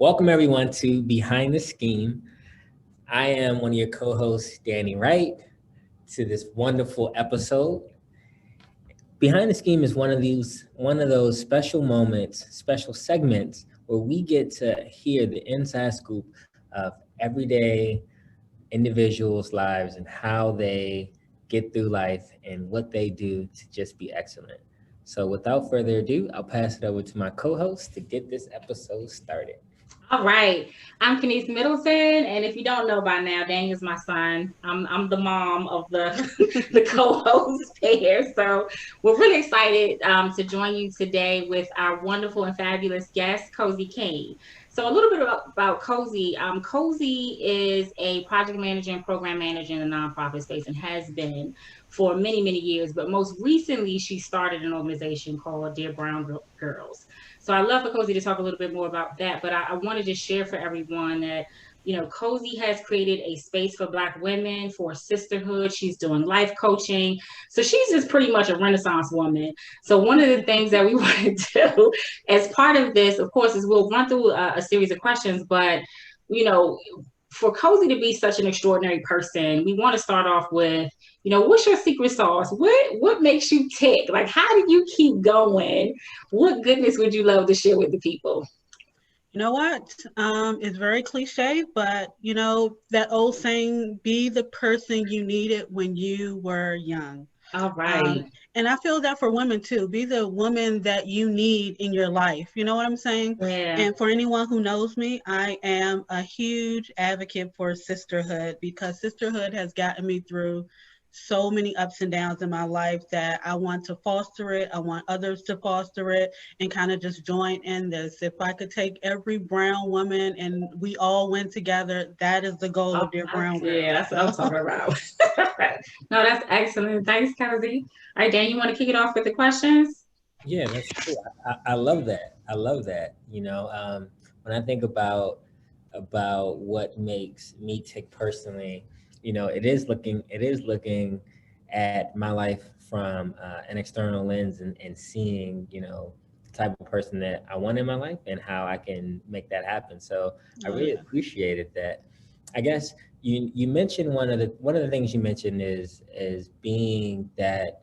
Welcome everyone to Behind the Scheme. I am one of your co-hosts, Danny Wright, to this wonderful episode. Behind the Scheme is one of those special moments, special segments where we get to hear the inside scoop of everyday individuals' lives and how they get through life and what they do to just be excellent. So without further ado, I'll pass it over to my co-host to get this episode started. All right. I'm Kenice Middleton, and if you don't know by now, Daniel's my son. I'm the mom of the the co-host pair. So we're really excited to join you today with our wonderful and fabulous guest, Cozy Kane. So a little bit about Cozy. Cozy is a project manager and program manager in the nonprofit space and has been for many, many years. But most recently, she started an organization called Dear Brown Girls. So I love for Cozy to talk a little bit more about that, but I wanted to share for everyone that, Cozy has created a space for Black women, for sisterhood. She's doing life coaching. So she's just pretty much a Renaissance woman. So one of the things that we want to do as part of this, of course, is we'll run through a series of questions, but, you know, for Cozy to be such an extraordinary person, we want to start off with, what's your secret sauce? What makes you tick? Like, how do you keep going? What goodness would you love to share with the people? You know what? It's very cliche, but that old saying, be the person you needed when you were young. All right. And I feel that for women too. Be the woman that you need in your life. You know what I'm saying? Yeah. And for anyone who knows me, I am a huge advocate for sisterhood because sisterhood has gotten me through so many ups and downs in my life that I want to foster it. I want others to foster it and kind of just join in this. If I could take every brown woman and we all went together, that is the goal of Dear Brown Girls. Yeah, that's what I'm talking about. No, that's excellent. Thanks, Cozy. All right, Dan, you want to kick it off with the questions? Yeah, that's cool. I love that. I love that. When I think about what makes me tick personally, it is looking at my life from an external lens and seeing, the type of person that I want in my life and how I can make that happen. So I really appreciated that. I guess you mentioned one of the things you mentioned is being that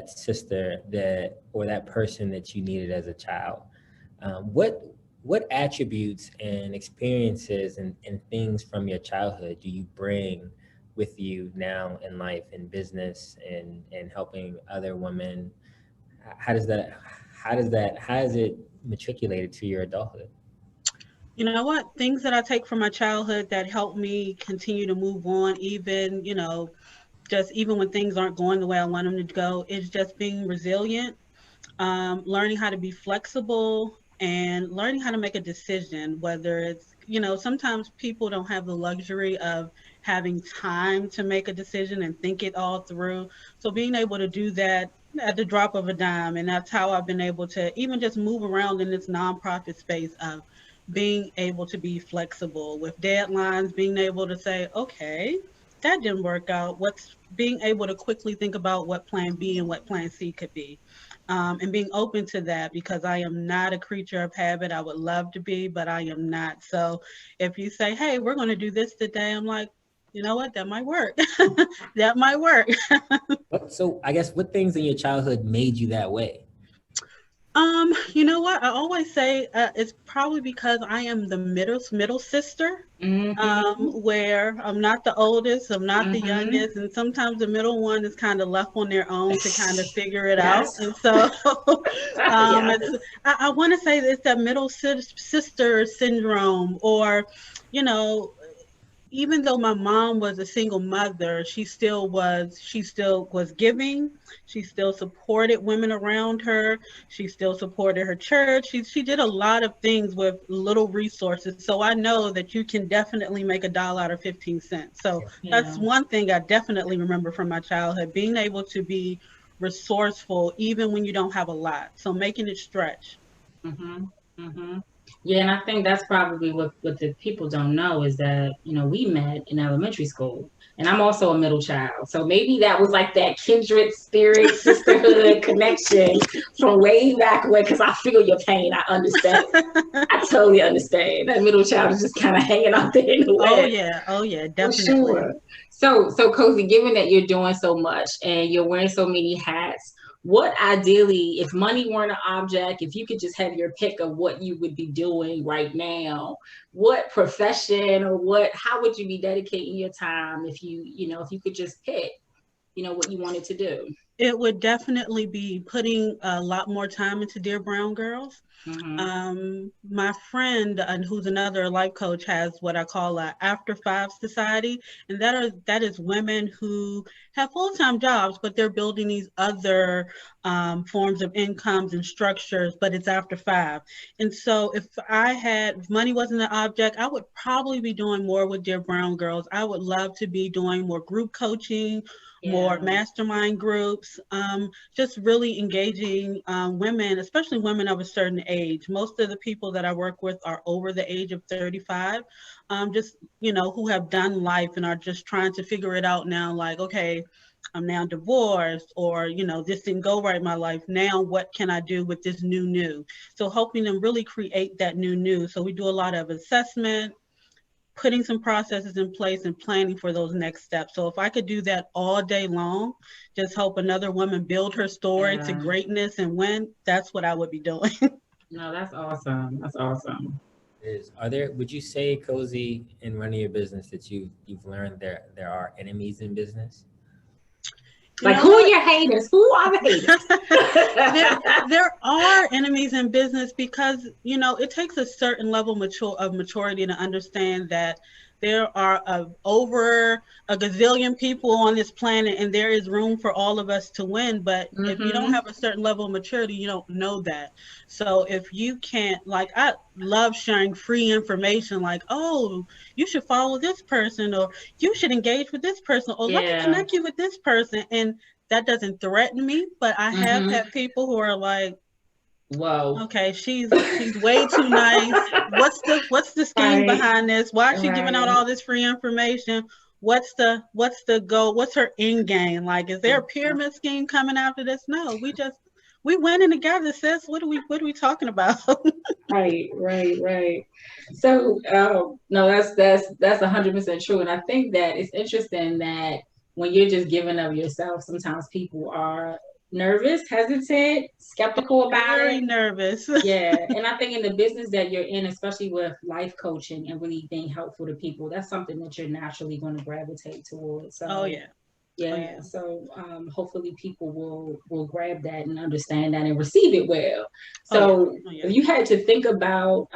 sister or that person that you needed as a child. What attributes and experiences and things from your childhood do you bring with you now in life, in business, and helping other women? How does that how is it matriculated to your adulthood? You know what? Things that I take from my childhood that help me continue to move on, even, just even when things aren't going the way I want them to go, is just being resilient, learning how to be flexible, and learning how to make a decision, whether it's, sometimes people don't have the luxury of having time to make a decision and think it all through. So being able to do that at the drop of a dime, and that's how I've been able to even just move around in this nonprofit space of being able to be flexible with deadlines, being able to say, okay, that didn't work out. What's being able to quickly think about what plan B and what plan C could be. And being open to that because I am not a creature of habit. I would love to be, but I am not. So if you say, hey, we're going to do this today, I'm like, you know what, that might work. That might work. So I guess what things in your childhood made you that way? You know what? I always say it's probably because I am the middle sister, where I'm not the oldest, I'm not the youngest, and sometimes the middle one is kind of left on their own to kind of figure it out. Yes. And so, Yes. I want to say it's that middle sister syndrome, or you know, even though my mom was a single mother, she still was giving. She still supported women around her. She still supported her church. She did a lot of things with little resources. So I know that you can definitely make a dollar out of 15 cents. So that's Yeah. one thing I definitely remember from my childhood, being able to be resourceful even when you don't have a lot. So making it stretch. Mm-hmm. Mm-hmm. Yeah, and I think that's probably what the people don't know is that, we met in elementary school. And I'm also a middle child. So maybe that was like that kindred spirit, sisterhood connection from way back when, because I feel your pain. I understand. I totally understand. That middle child is just kind of hanging out there in the Oh web. yeah, oh yeah, For definitely. sure. So Cozy, given that you're doing so much and you're wearing so many hats, what ideally, if money weren't an object, if you could just have your pick of what you would be doing right now, what profession or how would you be dedicating your time if you could just pick, what you wanted to do? It would definitely be putting a lot more time into Dear Brown Girls. Mm-hmm. My friend, who's another life coach, has what I call a After Five Society, and that is women who have full-time jobs, but they're building these other forms of incomes and structures, but it's after five. And so, if money wasn't an object, I would probably be doing more with Dear Brown Girls. I would love to be doing more group coaching, more Yeah. mastermind groups, just really engaging women, especially women of a certain age. Most of the people that I work with are over the age of 35, just, who have done life and are just trying to figure it out now, like, okay, I'm now divorced, or, this didn't go right in my life. Now, what can I do with this new? So helping them really create that new. So we do a lot of assessment, putting some processes in place and planning for those next steps. So if I could do that all day long, just help another woman build her story to Yeah. greatness and win, that's what I would be doing. No, that's awesome. That's awesome. Would you say, Cozy, in running your business that you've learned there are enemies in business? Like, who are your haters? Who are the haters? there are enemies in business because it takes a certain level of maturity to understand that there are over a gazillion people on this planet, and there is room for all of us to win. But if you don't Mm-hmm. have a certain level of maturity, you don't know that. So if you can't, like, I love sharing free information, like, oh, you should follow this person, or you should engage with this person, or let me Yeah. connect you with this person. And that doesn't threaten me, but I have Mm-hmm. had people who are like, Whoa. okay, she's way too nice. What's the scheme Right. behind this? Why is she giving out Right. all this free information? What's the goal? What's her end game? Like, is there a pyramid scheme coming after this? No, we winning together, sis. What are we talking about? Right, right, right. So, no, that's 100% true, and I think that it's interesting that when you're just giving of yourself, sometimes people are nervous, hesitant, skeptical about Very it. nervous. Yeah, and I think in the business that you're in, especially with life coaching and really being helpful to people, that's something that you're naturally going to gravitate towards. Oh So, yeah. Oh yeah, yeah. so hopefully people will grab that and understand that and receive it well. Oh yeah. So Oh yeah. if you had to think about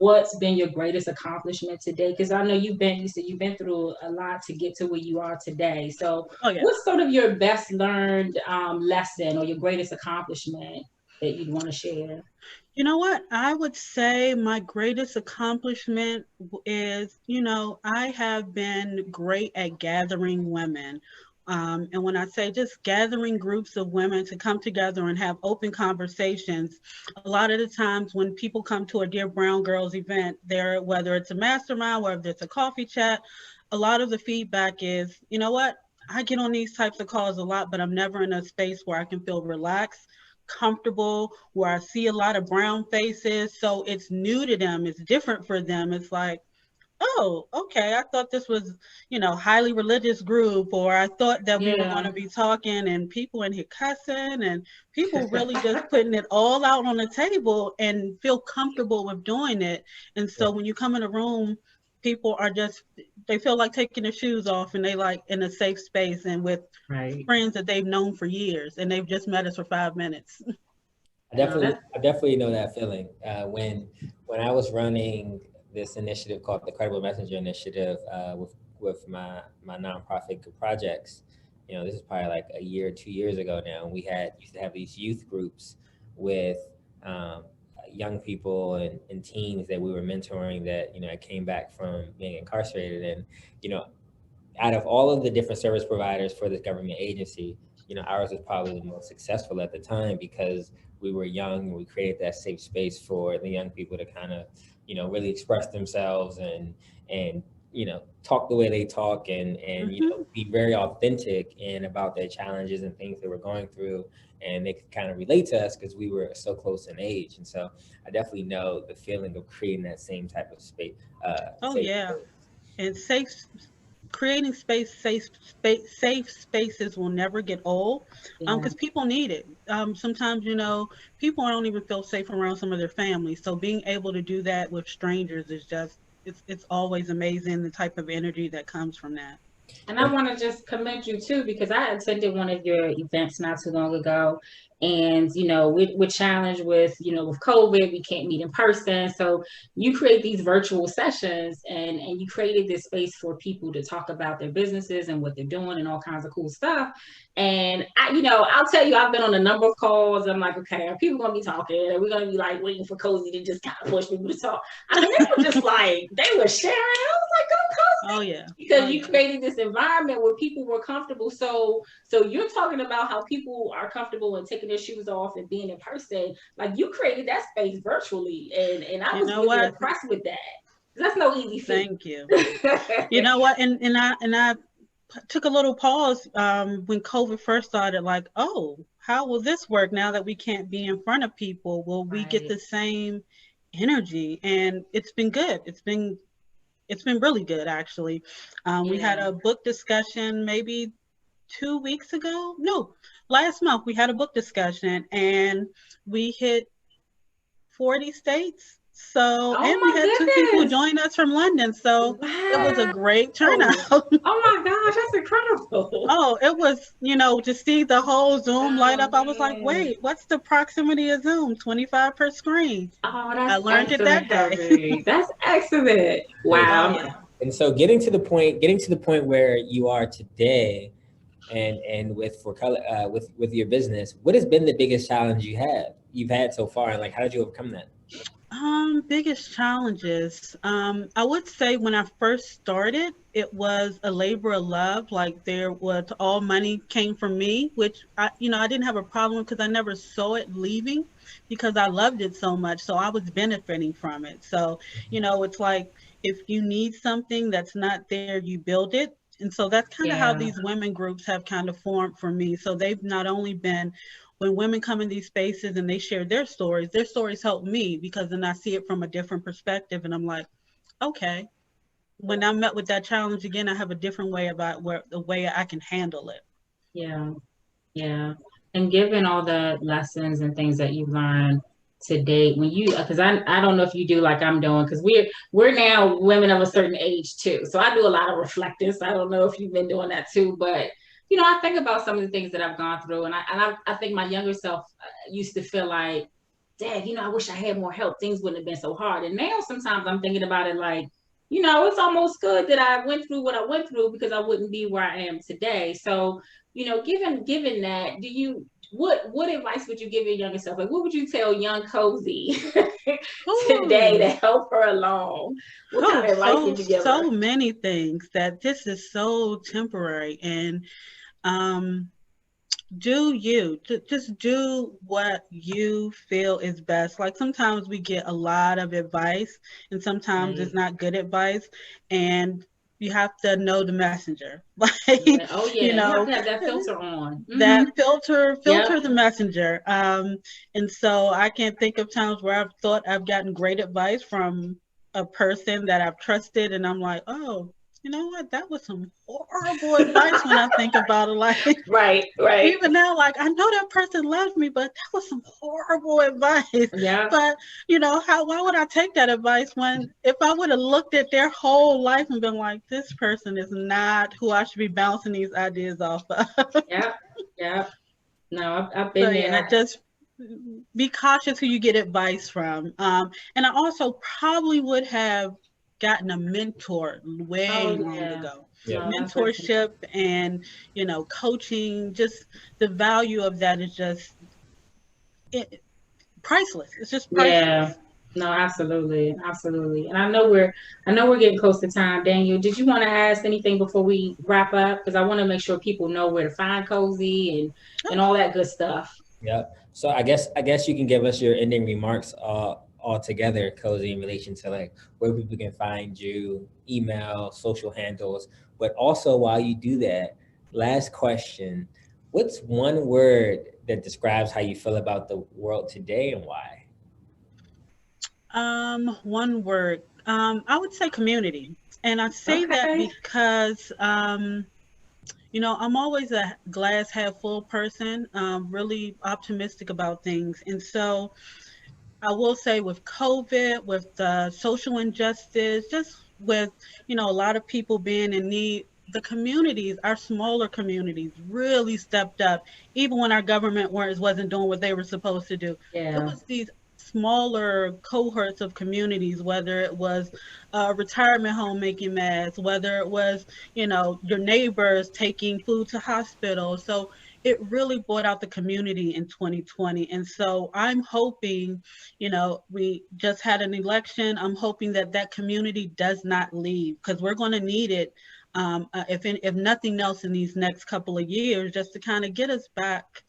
what's been your greatest accomplishment today, because I know you said you've been through a lot to get to where you are today. So Oh yeah. what's sort of your best learned lesson or your greatest accomplishment that you'd want to share? You know what? I would say my greatest accomplishment is, I have been great at gathering women. And when I say just gathering groups of women to come together and have open conversations, a lot of the times when people come to a Dear Brown Girls event, whether it's a mastermind, whether it's a coffee chat, a lot of the feedback is, you know what? I get on these types of calls a lot, but I'm never in a space where I can feel relaxed, comfortable, where I see a lot of brown faces. So it's new to them. It's different for them. It's like, oh, okay, I thought this was, highly religious group, or I thought that we were going Yeah. to be talking and people in here cussing and people really just putting it all out on the table and feel comfortable with doing it. And so Yeah. when you come in a room, people are just, they feel like taking their shoes off, and they like in a safe space and with Right. friends that they've known for years and they've just met us for 5 minutes. No, that's I definitely know that feeling. When I was running this initiative called the Credible Messenger Initiative with my nonprofit projects, this is probably like a year, 2 years ago now. And we used to have these youth groups with um, young people and teens that we were mentoring that came back from being incarcerated. And out of all of the different service providers for this government agency, you know, ours was probably the most successful at the time because we were young and we created that safe space for the young people to kind of, you know, really express themselves and you know, talk the way they talk and you know, be very authentic and about their challenges and things they were going through, and they could kind of relate to us because we were so close in age. And so I definitely know the feeling of creating that same type of space. Oh Safe yeah, space. and creating safe spaces will never get old, Yeah. because people need it. Sometimes, you know, people don't even feel safe around some of their families. So being able to do that with strangers is just, it's always amazing, the type of energy that comes from that. And I want to just commend you too, because I attended one of your events not too long ago. And, you know, we're challenged with, you know, with COVID, we can't meet in person. So you create these virtual sessions and you created this space for people to talk about their businesses and what they're doing and all kinds of cool stuff. And I, you know, I'll tell you, I've been on a number of calls. I'm like, okay, are people going to be talking? Are we going to be like waiting for Cozy to just kind of push people to talk? I mean, they were just like, they were sharing. I was like, go Cozy. Oh yeah. Because you created this environment where people were comfortable. So you're talking about how people are comfortable and taking their shoes off and being in person. Like you created that space virtually, and I was really impressed with that. That's no easy feat. Thank you. You know what? And I took a little pause when COVID first started. Like, oh, how will this work now that we can't be in front of people? Will we get the same energy? And it's been good. It's been really good, actually. We had a book discussion maybe 2 weeks ago. No, last month we had a book discussion and we hit 40 states. So, and we had 2 people join us from London. So it was a great turnout. Oh my gosh, that's incredible. Oh, it was, you know, to see the whole Zoom light up. I was like, wait, what's the proximity of Zoom? 25 per screen. Oh, that's I learned it that day. That's excellent. Wow. Oh, yeah. And so getting to the point where you are today, and with For Color, with your business, what has been the biggest challenge you've had so far, and like how did you overcome that? Biggest challenges. I would say when I first started, it was a labor of love. Like there was all money came from me, which I didn't have a problem because I never saw it leaving because I loved it so much. So I was benefiting from it. So, you know, it's like if you need something that's not there, you build it. And so that's kind of how these women groups have kind of formed for me. So they've not only been when women come in these spaces and they share their stories help me because then I see it from a different perspective. And I'm like, okay, when I'm met with that challenge again, I have a different way about the way I can handle it. Yeah. Yeah. And given all the lessons and things that you've learned to date, when you, because I don't know if you do like I'm doing, because we're now women of a certain age too. So I do a lot of reflecting. So I don't know if you've been doing that too, but you know, I think about some of the things that I've gone through, and I think my younger self used to feel like, Dad, you know, I wish I had more help. Things wouldn't have been so hard. And now sometimes I'm thinking about it like, you know, it's almost good that I went through what I went through because I wouldn't be where I am today. So, you know, given that, what advice would you give your younger self? Like, what would you tell young Cozy today to help her along? What kind of advice would you give her? So many things that this is so temporary, and just do what you feel is best. Like sometimes we get a lot of advice and sometimes it's not good advice, and you have to know the messenger. Like, you know, you have to have that filter on. That filter the messenger. And so I can't think of times where I've thought I've gotten great advice from a person that I've trusted, and I'm like, oh, you know what? That was some horrible advice when I think about it. Like, right. Even now, like, I know that person loves me, but that was some horrible advice. Yeah. But, you know, why would I take that advice when if I would have looked at their whole life and been like, this person is not who I should be bouncing these ideas off of. Yeah. No, I've been there. Yeah, just be cautious who you get advice from. And I also probably would have gotten a mentor way long ago. Yeah. Mentorship and, you know, coaching, just the value of that is just priceless. It's just priceless. No, absolutely, absolutely. And I know we're getting close to time. Daniel, did you want to ask anything before we wrap up? Because I want to make sure people know where to find Cozy and all that good stuff. Yep. So I guess you can give us your ending remarks all together, Cozy, in relation to like where people can find you, email, social handles. But also while you do that, last question. What's one word that describes how you feel about the world today and why? One word. I would say community. And I say that Okay. because I'm always a glass half full person, really optimistic about things. And so I will say with COVID, with the social injustice, just with, a lot of people being in need, the communities, our smaller communities really stepped up, even when our government wasn't doing what they were supposed to do. It Yeah. was these smaller cohorts of communities, whether it was a retirement home making masks, whether it was, your neighbors taking food to hospitals. So it really brought out the community in 2020. And so I'm hoping, we just had an election. I'm hoping that that community does not leave because we're going to need it, if nothing else, in these next couple of years, just to kind of get us back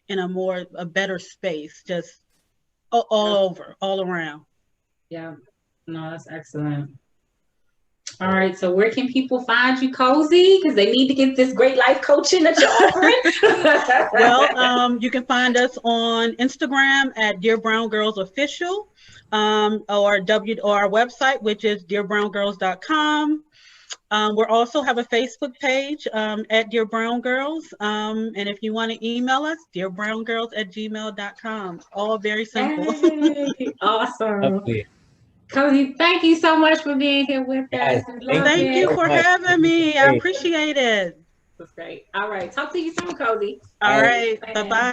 in a better space, just all over, all around. Yeah. No, that's excellent. All right. So where can people find you, Cozy? Because they need to get this great life coaching that you're offering. Well, you can find us on Instagram at Dear Brown Girls Official, or our website, which is dearbrowngirls.com. We also have a Facebook page, at Dear Brown Girls. And if you want to email us, dearbrown@gmail.com. All very simple. Yay. Awesome. Lovely. Cozy, thank you so much for being here with us. Guys, We thank love you Thank you it. so for much. having me. I Great. appreciate it. That's great. All right. Talk to you soon, Cozy. All Bye. right. Bye now. Bye-bye.